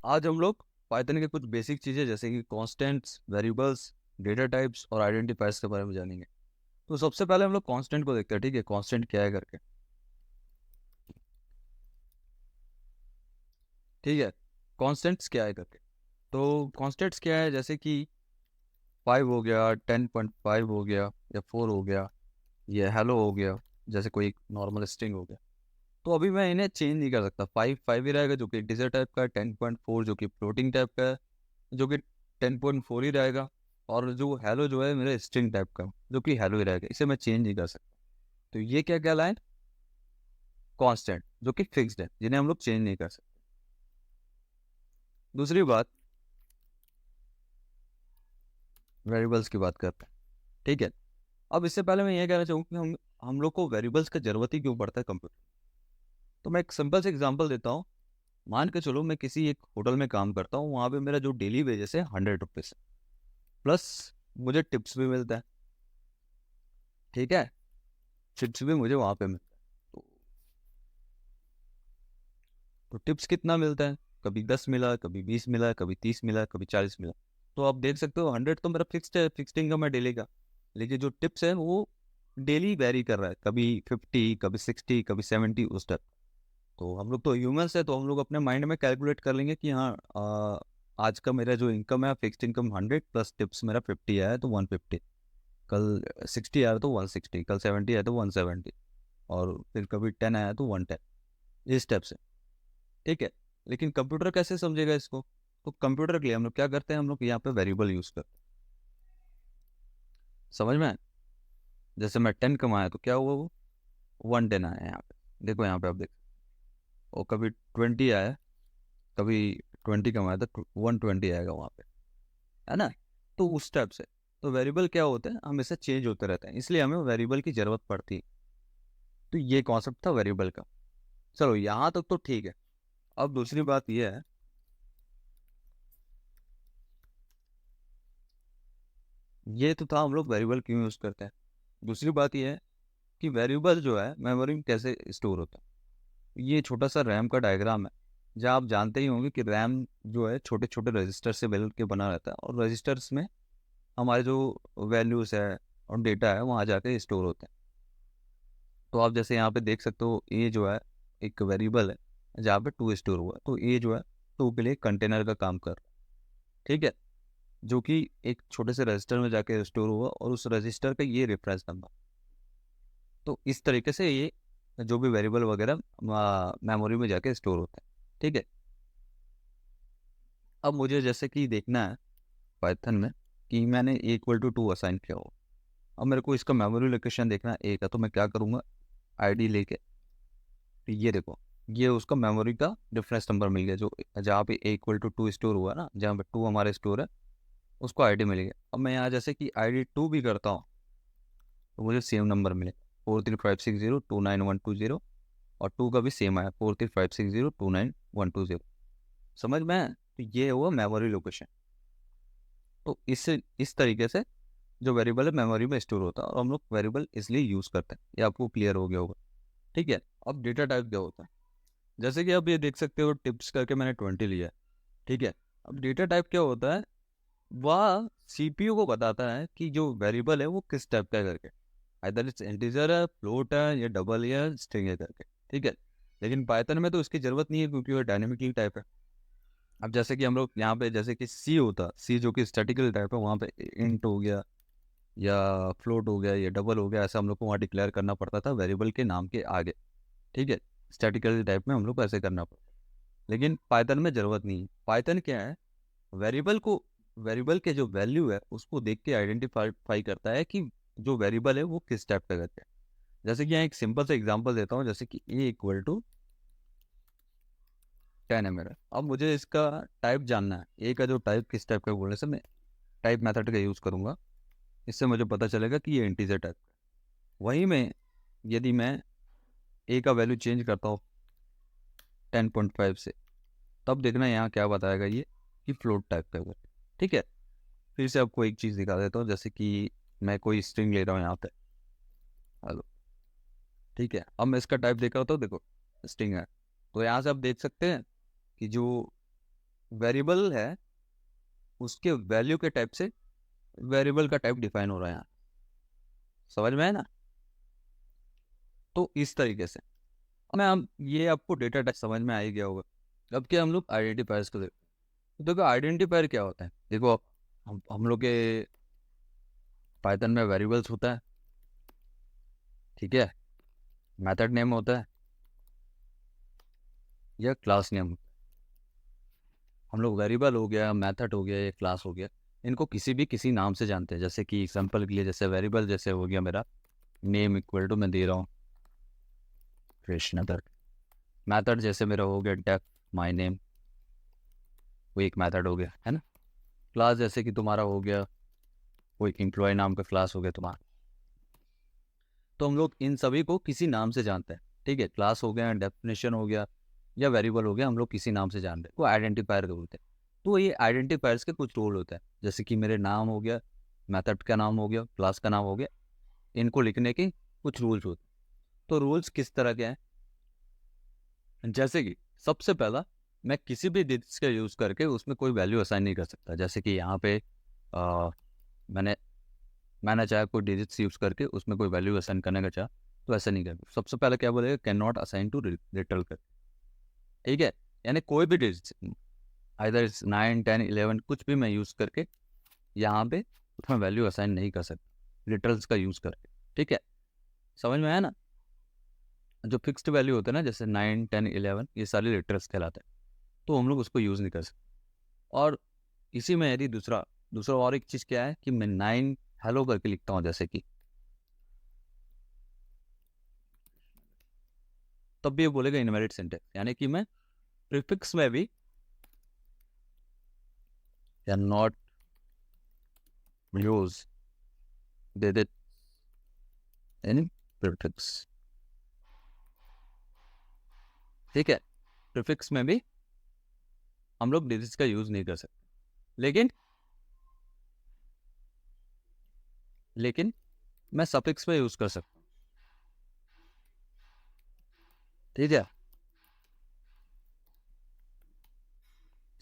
आज हम लोग पाइथन के कुछ बेसिक चीज़ें जैसे कि कॉन्स्टेंट्स, वेरिएबल्स, डेटा टाइप्स और आइडेंटिफायर्स के बारे में जानेंगे। तो सबसे पहले हम लोग कांस्टेंट को देखते हैं, ठीक है, कांस्टेंट क्या है करके। ठीक है, कांस्टेंट्स क्या है करके। तो कांस्टेंट्स क्या है, जैसे कि 5 हो गया, 10.5 हो गया, या 4 हो गया, या हेलो हो गया, जैसे कोई नॉर्मल स्ट्रिंग हो गया। तो अभी मैं इन्हें चेंज नहीं कर सकता। 5 ही रहेगा जो कि इंटीजर टाइप का है, 10.4 जो कि फ्लोटिंग टाइप का है, जो कि 10.4 ही रहेगा, और जो हेलो जो है मेरा स्ट्रिंग टाइप का जो कि हेलो ही रहेगा। इसे मैं चेंज नहीं कर सकता। तो ये क्या कहलाए, कांस्टेंट, जो कि फिक्स्ड है, जिन्हें हम लोग चेंज नहीं कर सकते। दूसरी बात, वेरिएबल्स की बात करते हैं, ठीक है। अब इससे पहले मैं ये कहना चाहूँगा कि हम लोग को वेरिएबल्स का जरूरत ही क्यों पड़ता है कंप्यूटर। तो मैं एक सिंपल से एग्जांपल देता हूँ। मान के चलो मैं किसी एक होटल में काम करता हूँ, वहाँ पे मेरा जो डेली वेजेस है 100 रुपीज़, प्लस मुझे टिप्स भी मिलता है, ठीक है। टिप्स भी मुझे वहाँ पे मिलता है। तो टिप्स कितना मिलता है, कभी 10 मिला, कभी 20 मिला, कभी 30 मिला, कभी 40 मिला। तो आप देख सकते हो 100 तो मेरा फिक्स्ड है, फिक्स्ड इनकम है डेली का। लेकिन जो टिप्स है वो डेली वेरी कर रहा है, कभी 50, कभी 60, कभी 70, उस टाइप। तो हम लोग तो ह्यूमंस है, तो हम लोग अपने माइंड में कैलकुलेट कर लेंगे कि हाँ, आज का मेरा जो इनकम है फिक्स्ड इनकम 100 प्लस टिप्स मेरा 50 आया तो 150, कल 60 आया तो 160, कल 70 आया तो 170, और फिर कभी 10 आया तो 110, इस स्टेप से, ठीक है। लेकिन कंप्यूटर कैसे समझेगा इसको। तो कंप्यूटर के लिए हम लोग क्या करते हैं, हम लोग यहाँ पे वेरिएबल यूज करते हैं। समझ में आया? जैसे मैं 10 कमाया तो क्या हुआ, वो 110 आया यहाँ पे। देखो यहाँ पे आप देखो, और कभी 20 आया, कभी 20 कमाया तो 120 आएगा वहाँ पे, है ना। तो उस टाइप से, तो वेरिएबल क्या होता है, हमेशा चेंज होते रहते हैं, इसलिए हमें वेरिएबल की जरूरत पड़ती है। तो ये कॉन्सेप्ट था वेरिएबल का। चलो यहाँ तक तो ठीक है। अब दूसरी बात ये है, ये तो था हम लोग वेरिएबल क्यों यूज करते हैं। दूसरी बात ये है कि वेरिएबल जो है मेमोरी में कैसे स्टोर होता है। ये छोटा सा रैम का डायग्राम है, जहाँ आप जानते ही होंगे कि रैम जो है छोटे छोटे रजिस्टर से मिल के बना रहता है, और रजिस्टर्स में हमारे जो वैल्यूज है और डेटा है वहाँ जाके स्टोर होते हैं। तो आप जैसे यहाँ पे देख सकते हो, ये जो है एक वेरिएबल है जहाँ पे टू स्टोर हुआ है। तो ये जो है टू के लिए कंटेनर का काम कर रहा है, ठीक है, जो कि एक छोटे से रजिस्टर में जाके स्टोर हुआ, और उस रजिस्टर का ये रेफरेंस नंबर। तो इस तरीके से ये जो भी वेरिएबल वगैरह मेमोरी में जाके स्टोर होता है, ठीक है। अब मुझे जैसे कि देखना है पाइथन में कि मैंने ए इक्वल टू 2 असाइन किया हो। अब मेरे को इसका मेमोरी लोकेशन देखना है ए का, तो मैं क्या करूँगा, आईडी लेके, तो ये देखो, ये उसका मेमोरी का डिफरेंस नंबर मिल गया, जो जहाँ पे ए इक्वल टू 2 स्टोर हुआ ना, जहाँ पे 2 हमारे स्टोर है, उसको आईडी मिल गया। अब मैं यहाँ जैसे कि आईडी 2 भी करता हूँ, तो मुझे सेम नंबर मिले, 4356029120, और 2 का भी सेम आया, 4356029120। समझ में आया? तो ये हुआ मेमोरी लोकेशन। तो इस तरीके से जो वेरिएबल है मेमोरी में स्टोर होता है, और हम लोग वेरिएबल इसलिए यूज़ करते हैं। ये आपको क्लियर हो गया होगा, ठीक है। अब डेटा टाइप क्या होता है, जैसे कि आप ये देख सकते हो टिप्स करके मैंने 20 लिया है, ठीक है। अब डेटा टाइप क्या होता है, वह सीपीयू को बताता है कि जो वेरिएबल है वो किस टाइप का है करके, आइदर इट्स इंटीजर है, फ्लोट है, या डबल या स्ट्रिंग है करके, ठीक है। लेकिन पाइथन में तो इसकी जरूरत नहीं है, क्योंकि वो डायनेमिकली टाइप है। अब जैसे कि हम लोग यहाँ पे जैसे कि सी होता, सी जो कि स्टैटिकल टाइप है, वहाँ पे इंट हो गया, या फ्लोट हो गया, या डबल हो गया, ऐसा हम लोग को वहाँ डिक्लेयर करना पड़ता था वेरिएबल के नाम के आगे, ठीक है। स्टैटिकल टाइप में हम लोग को ऐसे करना पड़ता है। लेकिन पाइथन में ज़रूरत नहीं है। पाइथन क्या है, वेरिएबल को, वेरिएबल के जो वैल्यू है उसको देख के आइडेंटिफाई करता है कि जो वेरिएबल है वो किस टाइप का करके। जैसे कि यहाँ एक सिंपल सा एग्जांपल देता हूँ, जैसे कि ए इक्वल टू 10 है मेरा। अब मुझे इसका टाइप जानना है, ए का जो टाइप किस टाइप का बोलने से मैं टाइप मेथड का यूज़ करूँगा। इससे मुझे पता चलेगा कि ये इंटीजर टाइप का है। वहीं में यदि मैं ए का वैल्यू चेंज करता हूँ 10.5 से, तब देखना यहाँ क्या बताएगा ये, कि फ्लोट टाइप का है, ठीक है। फिर से आपको एक चीज़ दिखा देता हूँ, जैसे कि मैं कोई स्ट्रिंग ले रहा हूँ यहाँ पे, हेलो, ठीक है। अब मैं इसका टाइप देख रहा हूँ, तो देखो स्ट्रिंग है। तो यहाँ से आप देख सकते हैं कि जो वेरिएबल है उसके वैल्यू के टाइप से वेरिएबल का टाइप डिफाइन हो रहा है यहाँ, समझ में है ना। तो इस तरीके से मैं अब ये आपको डेटा टाइप समझ में आ ही गया होगा। अब क्या हम लोग आइडेंटिफायर्स को देखते हैं। तो देखो आइडेंटिफायर क्या होता है, देखो हम लोग के पाइथन में वेरिएबल्स होता है, ठीक है, मेथड नेम होता है या क्लास नेम। हम लोग वेरिएबल हो गया, मेथड हो गया, या क्लास हो गया, इनको किसी नाम से जानते हैं। जैसे कि एग्जांपल के लिए, जैसे वेरिएबल जैसे हो गया मेरा नेम इक्वल टू मैं दे रहा हूँ कृष्ण दत्त। मेथड जैसे मेरा हो गया डेफ माय नेम, वो एक मेथड हो गया, है ना। क्लास जैसे कि तुम्हारा हो गया कोई एम्प्लॉय नाम का क्लास हो गया तुम्हारा। तो हम लोग इन सभी को किसी नाम से जानते हैं, ठीक है। क्लास हो गया, डेफिनेशन हो गया, या वेरिएबल हो गया, हम लोग किसी नाम से जानते हैं, वो आइडेंटिफायर बोलते हैं। तो ये आइडेंटिफायर्स के कुछ रोल होते हैं, जैसे कि मेरे नाम हो गया, मेथड का नाम हो गया, क्लास का नाम हो गया, इनको लिखने के कुछ रूल्स होते हैं। तो रूल्स किस तरह के हैं, जैसे कि सबसे पहला, मैं किसी भी डिजिट्स का यूज़ करके उसमें कोई वैल्यू असाइन नहीं कर सकता। जैसे कि यहाँ पे आ, मैंने मैंने चाहे कोई डिजिट्स यूज़ करके उसमें कोई वैल्यू असाइन करने का चाहा, तो ऐसा नहीं कर। सबसे पहले क्या बोलेगा, can not assign to literal कर, ठीक है। यानी कोई भी डिजिट आइदर 9, 10, 11 कुछ भी मैं यूज़ करके यहाँ पे उसमें वैल्यू असाइन नहीं कर सकता लिटरल्स का यूज़ करके, ठीक है। समझ में आया ना। जो फिक्स्ड वैल्यू होते हैं ना, जैसे 9, 10, 11, ये सारे लिटरल्स कहलाते हैं, तो हम लोग उसको यूज़ नहीं कर सकते। और इसी में यदि दूसरा दूसरा और एक चीज़ क्या है कि मैं 9 हेलो करके लिखता हूँ, जैसे कि, तब भी ये बोलेगा इनवैलिड सिंटैक्स। यानी कि मैं प्रीफिक्स में भी can not use they they in prefix, ठीक है। प्रीफिक्स में भी हम लोग डिजिट्स का यूज नहीं कर सकते, लेकिन लेकिन मैं सफिक्स में यूज कर सकता हूँ, ठीक है।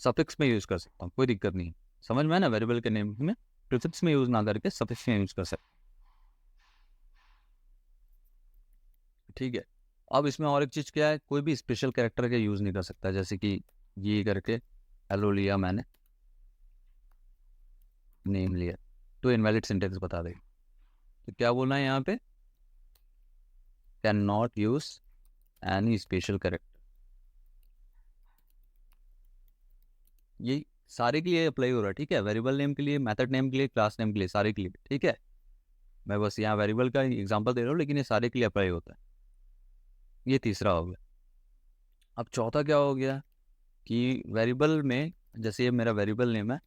सफिक्स में यूज कर सकता हूँ, कोई दिक्कत नहीं है। समझ में है ना, वेरिएबल के नेम में प्रीफिक्स में यूज ना करके सफिक्स में यूज कर सकते, ठीक है। अब इसमें और एक चीज क्या है, कोई भी स्पेशल कैरेक्टर का यूज नहीं कर सकता। जैसे कि ये करके हेलो लिया मैंने, नेम लिया, तो इनवैलिड सिंटेक्स बता देगी। तो क्या बोलना है यहाँ पे, can not use any special character. ये सारे के लिए अप्लाई हो रहा है, ठीक है। वेरिएबल नेम के लिए, मेथड नेम के लिए, क्लास नेम के लिए, सारे के लिए, ठीक है। मैं बस यहाँ वेरिएबल का एग्जांपल दे रहा हूँ, लेकिन ये सारे के लिए अप्लाई होता है। ये तीसरा हो गया। अब चौथा क्या हो गया कि वेरिएबल में, जैसे ये मेरा वेरिएबल नेम है,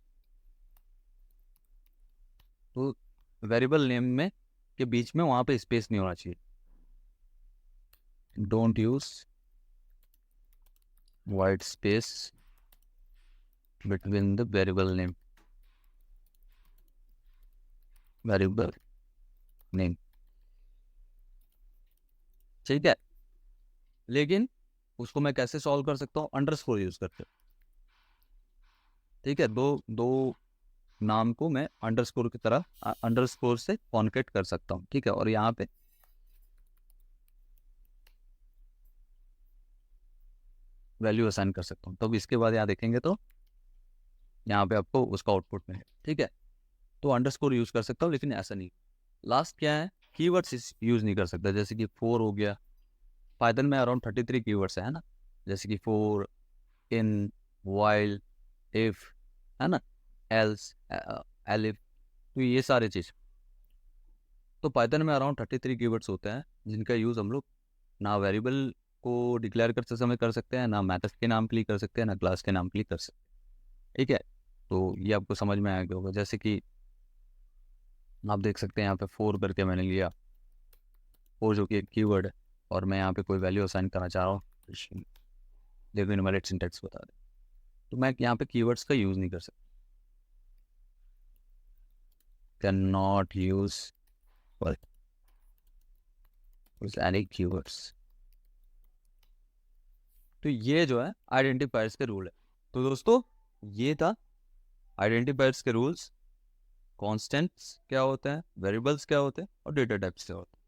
तो वेरिएबल नेम में के बीच में वहाँ पे स्पेस नहीं होना चाहिए। Don't use white space between the variable name, variable name, ठीक है। लेकिन उसको मैं कैसे सॉल्व कर सकता हूँ, अंडरस्कोर यूज करके, ठीक है। दो दो नाम को मैं अंडरस्कोर की तरह अंडरस्कोर से कॉन्केट कर सकता हूँ, ठीक है। और यहाँ पे वैल्यू असाइन कर सकता हूँ। तो इसके बाद यहाँ देखेंगे तो यहाँ पे आपको उसका आउटपुट में है, ठीक है। तो अंडरस्कोर यूज कर सकता हूँ, लेकिन ऐसा नहीं। लास्ट क्या है, कीवर्ड्स यूज नहीं कर सकता। जैसे कि फोर हो गया, पाइथन में अराउंड 33 कीवर्ड्स है ना। जैसे कि फोर, इन, वाइल, इफ, है ना, एल्स, एलिफ, तो ये सारे चीज। तो पाइथन में अराउंड 33 कीवर्ड्स होते हैं, जिनका यूज हम लोग ना वेरिएबल को डिक्लेयर करते समय कर सकते हैं, ना मेथड के नाम के लिए कर सकते हैं, ना क्लास के नाम के लिए कर सकते हैं, ठीक है। तो ये आपको समझ में आ गया होगा। जैसे कि आप देख सकते हैं यहाँ पे फोर करके मैंने लिया, फोर जो कि एक कीवर्ड है, और मैं यहाँ पे कोई वैल्यू असाइन करना चाह रहा हूँ, देखो इनवैलिड सिंटैक्स बता दे। तो मैं यहाँ पे कीवर्ड्स का यूज नहीं कर सकता, can not use any keywords. तो ये जो है आइडेंटिफायर्स के रूल है। तो दोस्तों ये था आइडेंटिफायर्स के रूल्स, कॉन्स्टेंट्स क्या होते हैं, वेरिएबल्स क्या होते हैं और डेटा टाइप्स क्या होते हैं।